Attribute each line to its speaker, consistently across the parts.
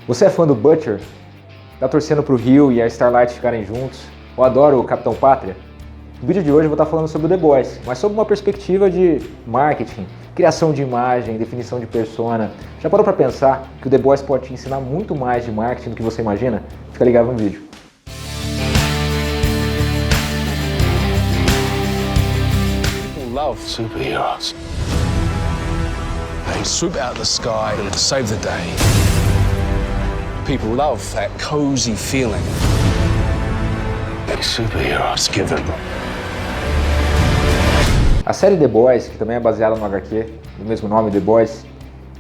Speaker 1: Você é fã do Butcher? Tá torcendo pro Rio e a Starlight ficarem juntos? Ou adora o Capitão Pátria? No vídeo de hoje eu vou estar falando sobre o The Boys, mas sob uma perspectiva de marketing, criação de imagem, definição de persona. Já parou para pensar que o The Boys pode te ensinar muito mais de marketing do que você imagina? Fica ligado no vídeo.
Speaker 2: People love superheroes. They swoop out of the sky and save the day. People love that cozy feeling that superheroes give them.
Speaker 1: A série The Boys, que também é baseada no HQ, do mesmo nome, The Boys,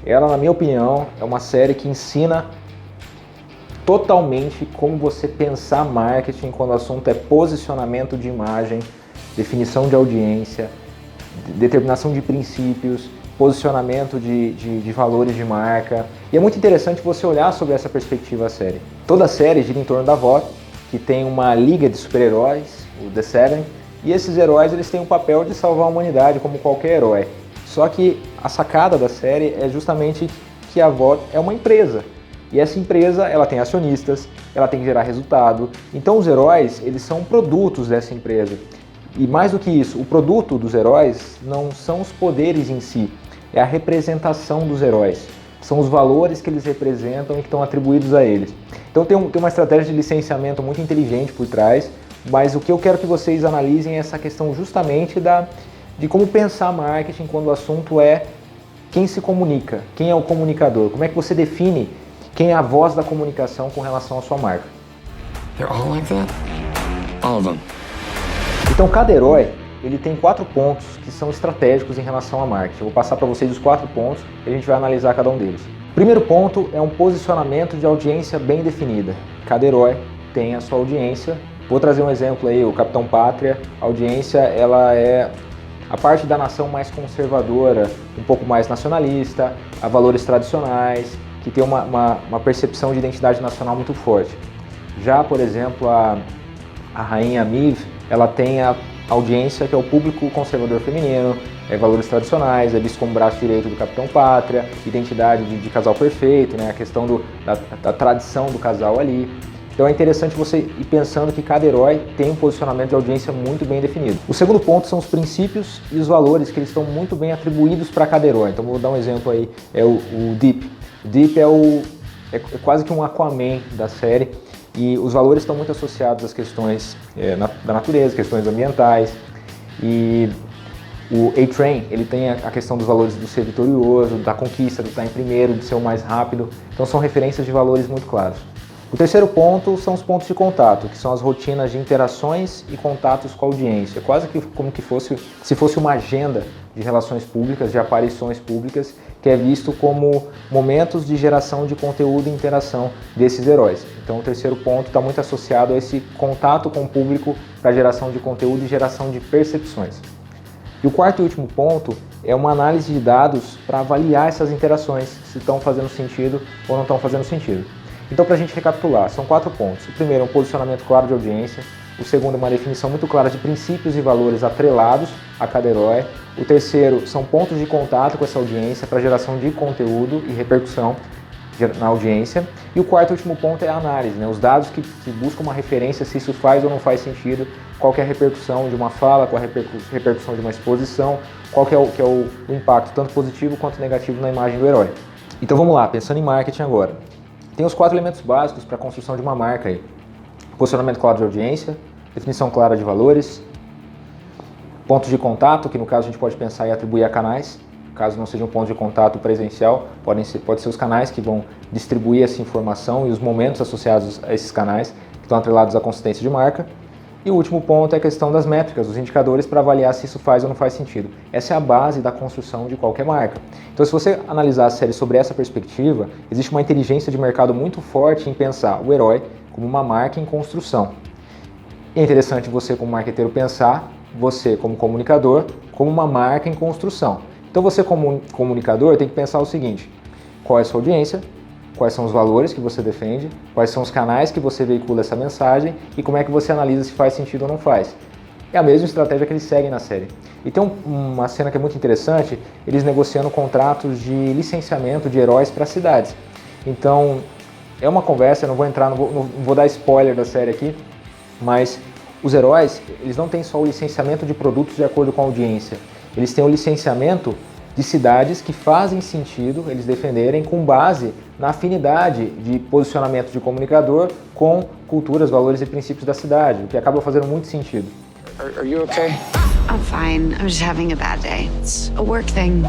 Speaker 1: ela, na minha opinião, é uma série que ensina totalmente como você pensar marketing quando o assunto é posicionamento de imagem, definição de audiência, determinação de princípios, posicionamento de valores de marca. E é muito interessante você olhar sobre essa perspectiva a série. Toda a série gira em torno da VOT, que tem uma liga de super-heróis, o The Seven, e esses heróis eles têm o papel de salvar a humanidade como qualquer herói. Só que a sacada da série é justamente que a VOT é uma empresa. E essa empresa, ela tem acionistas, ela tem que gerar resultado. Então os heróis, eles são produtos dessa empresa. E mais do que isso, o produto dos heróis não são os poderes em si, é a representação dos heróis. São os valores que eles representam e que estão atribuídos a eles. Então tem uma estratégia de licenciamento muito inteligente por trás, mas o que eu quero que vocês analisem é essa questão justamente de como pensar marketing quando o assunto é quem se comunica, quem é o comunicador, como é que você define quem é a voz da comunicação com relação à sua marca.
Speaker 2: They're all like that? All of them.
Speaker 1: Então cada herói ele tem 4 pontos que são estratégicos em relação a marketing. Eu vou passar para vocês os 4 pontos e a gente vai analisar cada um deles. Primeiro ponto é um posicionamento de audiência bem definida. Cada herói tem a sua audiência. Vou trazer um exemplo aí, o Capitão Pátria. A audiência ela é a parte da nação mais conservadora, um pouco mais nacionalista, a valores tradicionais, que tem uma percepção de identidade nacional muito forte. Já, por exemplo, a Rainha Miv, ela tem a audiência que é o público conservador feminino, valores tradicionais, é visto como braço direito do Capitão Pátria, identidade de casal perfeito, né, a questão da tradição do casal ali. Então é interessante você ir pensando que cada herói tem um posicionamento de audiência muito bem definido. O segundo ponto são os princípios e os valores que eles estão muito bem atribuídos para cada herói. Então vou dar um exemplo aí, é o Deep. O Deep é quase que um Aquaman da série. E os valores estão muito associados às questões da natureza, questões ambientais. E o A-Train, ele tem a questão dos valores do ser vitorioso, da conquista, do estar em primeiro, de ser o mais rápido. Então são referências de valores muito claros. O terceiro ponto são os pontos de contato, que são as rotinas de interações e contatos com a audiência. Quase que como se fosse uma agenda de relações públicas, de aparições públicas, que é visto como momentos de geração de conteúdo e interação desses heróis. Então o terceiro ponto está muito associado a esse contato com o público para geração de conteúdo e geração de percepções. E o quarto e último ponto é uma análise de dados para avaliar essas interações, se estão fazendo sentido ou não estão fazendo sentido. Então, para a gente recapitular, são 4 pontos. O primeiro é um posicionamento claro de audiência. O segundo é uma definição muito clara de princípios e valores atrelados a cada herói. O terceiro são pontos de contato com essa audiência para geração de conteúdo e repercussão na audiência. E o quarto e último ponto é a análise, né? Os dados que buscam uma referência se isso faz ou não faz sentido, qual que é a repercussão de uma fala, qual é a repercussão de uma exposição, qual que é o impacto tanto positivo quanto negativo na imagem do herói. Então vamos lá, pensando em marketing agora. Tem os 4 elementos básicos para a construção de uma marca aí. Posicionamento claro de audiência, definição clara de valores, pontos de contato, que no caso a gente pode pensar em atribuir a canais, caso não seja um ponto de contato presencial, pode ser os canais que vão distribuir essa informação e os momentos associados a esses canais, que estão atrelados à consistência de marca. E o último ponto é a questão das métricas, os indicadores para avaliar se isso faz ou não faz sentido. Essa é a base da construção de qualquer marca. Então, se você analisar a série sobre essa perspectiva, existe uma inteligência de mercado muito forte em pensar o herói como uma marca em construção. É interessante você, como marqueteiro, pensar você, como comunicador, como uma marca em construção. Então, você, como comunicador, tem que pensar o seguinte: qual é a sua audiência? Quais são os valores que você defende, quais são os canais que você veicula essa mensagem e como é que você analisa se faz sentido ou não faz. É a mesma estratégia que eles seguem na série. E tem uma cena que é muito interessante, eles negociando contratos de licenciamento de heróis para cidades. Então, É uma conversa, eu não vou entrar, não vou dar spoiler da série aqui, mas os heróis, eles não têm só o licenciamento de produtos de acordo com a audiência, eles têm o licenciamento de cidades que fazem sentido eles defenderem com base na afinidade de posicionamento de comunicador com culturas, valores e princípios da cidade, o que acaba fazendo muito sentido.
Speaker 2: Are you okay?
Speaker 3: I'm fine. I'm just having a bad day. It's a work thing.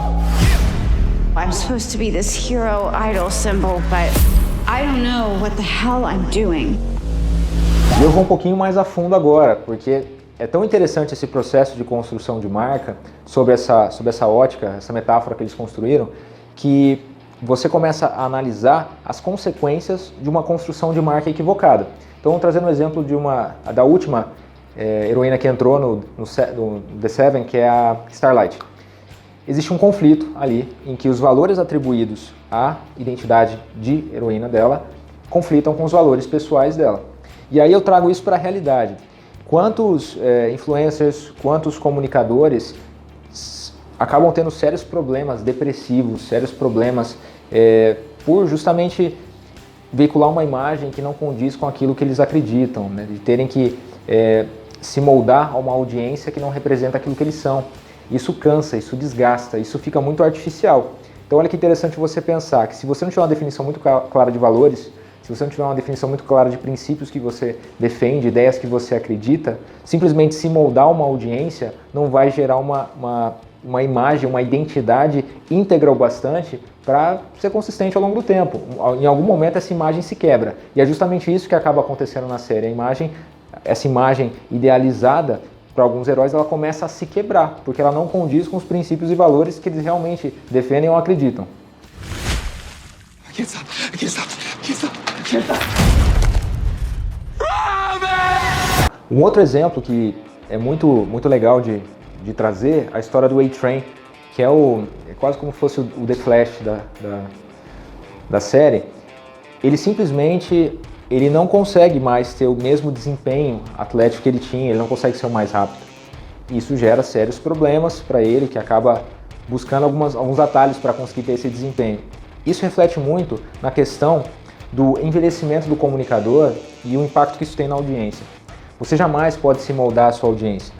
Speaker 3: I'm supposed to be this hero idol symbol, but I don't know what the hell I'm doing.
Speaker 1: E eu vou um pouquinho mais a fundo agora, porque é tão interessante esse processo de construção de marca, sob essa ótica, essa metáfora que eles construíram, que você começa a analisar as consequências de uma construção de marca equivocada. Então, trazendo um exemplo da última heroína que entrou no The Seven, que é a Starlight. Existe um conflito ali em que os valores atribuídos à identidade de heroína dela conflitam com os valores pessoais dela. E aí eu trago isso para a realidade. Quantos influencers, quantos comunicadores acabam tendo sérios problemas depressivos, sérios problemas por justamente veicular uma imagem que não condiz com aquilo que eles acreditam, né? De terem que se moldar a uma audiência que não representa aquilo que eles são. Isso cansa, isso desgasta, isso fica muito artificial. Então olha que interessante você pensar que se você não tiver uma definição muito clara de valores, se você não tiver uma definição muito clara de princípios que você defende, ideias que você acredita, simplesmente se moldar uma audiência não vai gerar uma imagem, uma identidade íntegra o bastante para ser consistente ao longo do tempo. Em algum momento essa imagem se quebra. E é justamente isso que acaba acontecendo na série. Essa imagem idealizada para alguns heróis, ela começa a se quebrar, porque ela não condiz com os princípios e valores que eles realmente defendem ou acreditam.
Speaker 2: I can't stop. I can't stop. I can't stop. I can't stop.
Speaker 1: Um outro exemplo que é muito legal de trazer, a história do A-Train, que é quase como se fosse o The Flash da série. Ele simplesmente não consegue mais ter o mesmo desempenho atlético que ele tinha, ele não consegue ser o mais rápido. Isso gera sérios problemas para ele, que acaba buscando alguns atalhos para conseguir ter esse desempenho. Isso reflete muito na questão do envelhecimento do comunicador e o impacto que isso tem na audiência. Você jamais pode se moldar à sua audiência.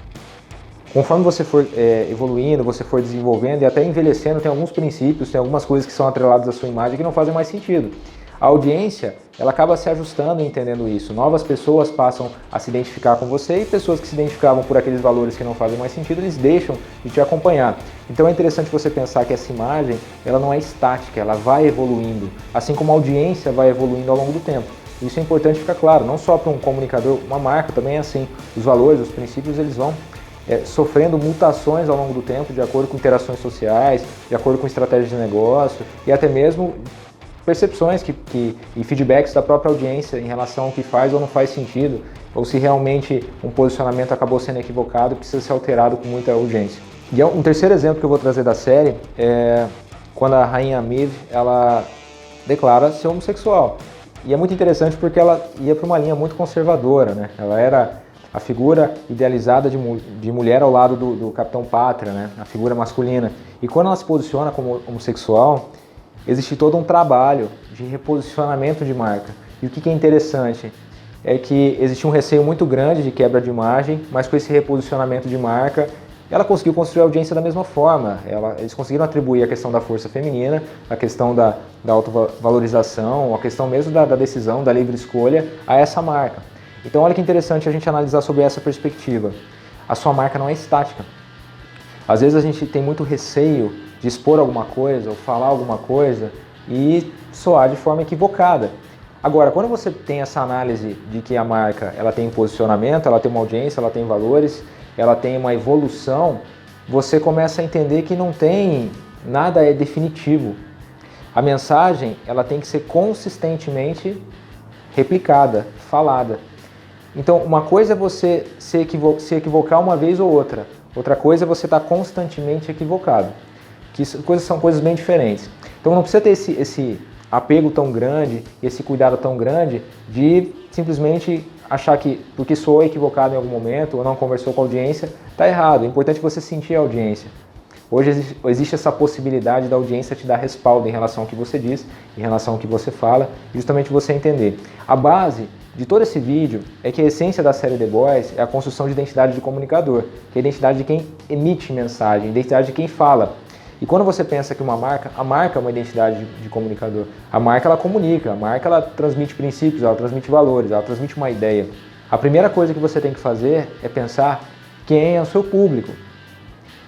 Speaker 1: Conforme você for evoluindo, você for desenvolvendo e até envelhecendo, tem alguns princípios, tem algumas coisas que são atreladas à sua imagem que não fazem mais sentido. A audiência, ela acaba se ajustando e entendendo isso. Novas pessoas passam a se identificar com você e pessoas que se identificavam por aqueles valores que não fazem mais sentido, eles deixam de te acompanhar. Então é interessante você pensar que essa imagem, ela não é estática, ela vai evoluindo, assim como a audiência vai evoluindo ao longo do tempo. Isso é importante ficar claro, não só para um comunicador, uma marca também é assim. Os valores, os princípios, eles vão sofrendo mutações ao longo do tempo, de acordo com interações sociais, de acordo com estratégias de negócio e até mesmo percepções e feedbacks da própria audiência em relação ao que faz ou não faz sentido, ou se realmente um posicionamento acabou sendo equivocado e precisa ser alterado com muita urgência. E um terceiro exemplo que eu vou trazer da série é quando a rainha Maeve, ela declara ser homossexual. E é muito interessante porque ela ia para uma linha muito conservadora, né? Ela era a figura idealizada de mulher ao lado do Capitão Pátria, né? A figura masculina. E quando ela se posiciona como homossexual, existe todo um trabalho de reposicionamento de marca. E o que é interessante é que existe um receio muito grande de quebra de imagem, mas com esse reposicionamento de marca, ela conseguiu construir a audiência da mesma forma. Eles conseguiram atribuir a questão da força feminina, a questão da autovalorização, a questão mesmo da decisão, da livre escolha a essa marca. Então olha que interessante a gente analisar sobre essa perspectiva. A sua marca não é estática. Às vezes a gente tem muito receio de expor alguma coisa ou falar alguma coisa e soar de forma equivocada. Agora, quando você tem essa análise de que a marca ela tem posicionamento, ela tem uma audiência, ela tem valores, ela tem uma evolução, você começa a entender que não tem nada é definitivo. A mensagem ela tem que ser consistentemente replicada, falada. Então, uma coisa é você se equivocar uma vez ou outra. Outra coisa é você estar constantemente equivocado. São coisas bem diferentes. Então não precisa ter esse apego tão grande, esse cuidado tão grande de simplesmente achar que porque sou equivocado em algum momento ou não conversou com a audiência, está errado. É importante você sentir a audiência. Hoje existe essa possibilidade da audiência te dar respaldo em relação ao que você diz, em relação ao que você fala, justamente você entender. A base de todo esse vídeo é que a essência da série The Boys é a construção de identidade de comunicador, que é a identidade de quem emite mensagem, a identidade de quem fala. E quando você pensa que a marca é uma identidade de comunicador. A marca ela comunica, a marca ela transmite princípios, ela transmite valores, ela transmite uma ideia. A primeira coisa que você tem que fazer é pensar quem é o seu público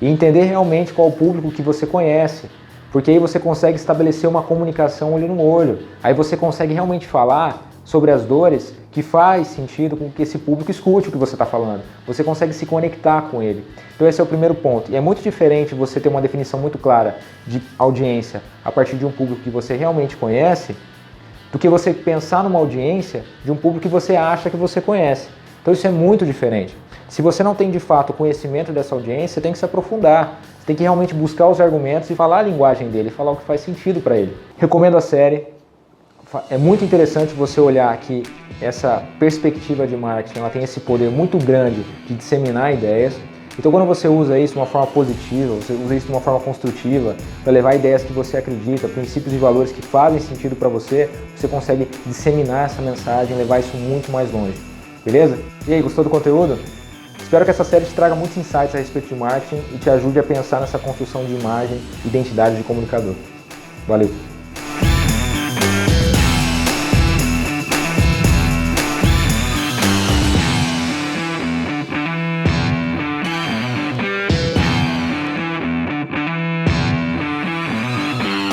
Speaker 1: e entender realmente qual é o público que você conhece, porque aí você consegue estabelecer uma comunicação olho no olho, aí você consegue realmente falar sobre as dores que faz sentido com que esse público escute o que você está falando. Você consegue se conectar com ele. Então esse é o primeiro ponto. E é muito diferente você ter uma definição muito clara de audiência a partir de um público que você realmente conhece, do que você pensar numa audiência de um público que você acha que você conhece. Então isso é muito diferente. Se você não tem de fato conhecimento dessa audiência, você tem que se aprofundar. Você tem que realmente buscar os argumentos e falar a linguagem dele, falar o que faz sentido para ele. Recomendo a série. É muito interessante você olhar que essa perspectiva de marketing ela tem esse poder muito grande de disseminar ideias. Então quando você usa isso de uma forma positiva, você usa isso de uma forma construtiva, para levar ideias que você acredita, princípios e valores que fazem sentido para você, você consegue disseminar essa mensagem e levar isso muito mais longe. Beleza? E aí, gostou do conteúdo? Espero que essa série te traga muitos insights a respeito de marketing e te ajude a pensar nessa construção de imagem e identidade de comunicador. Valeu!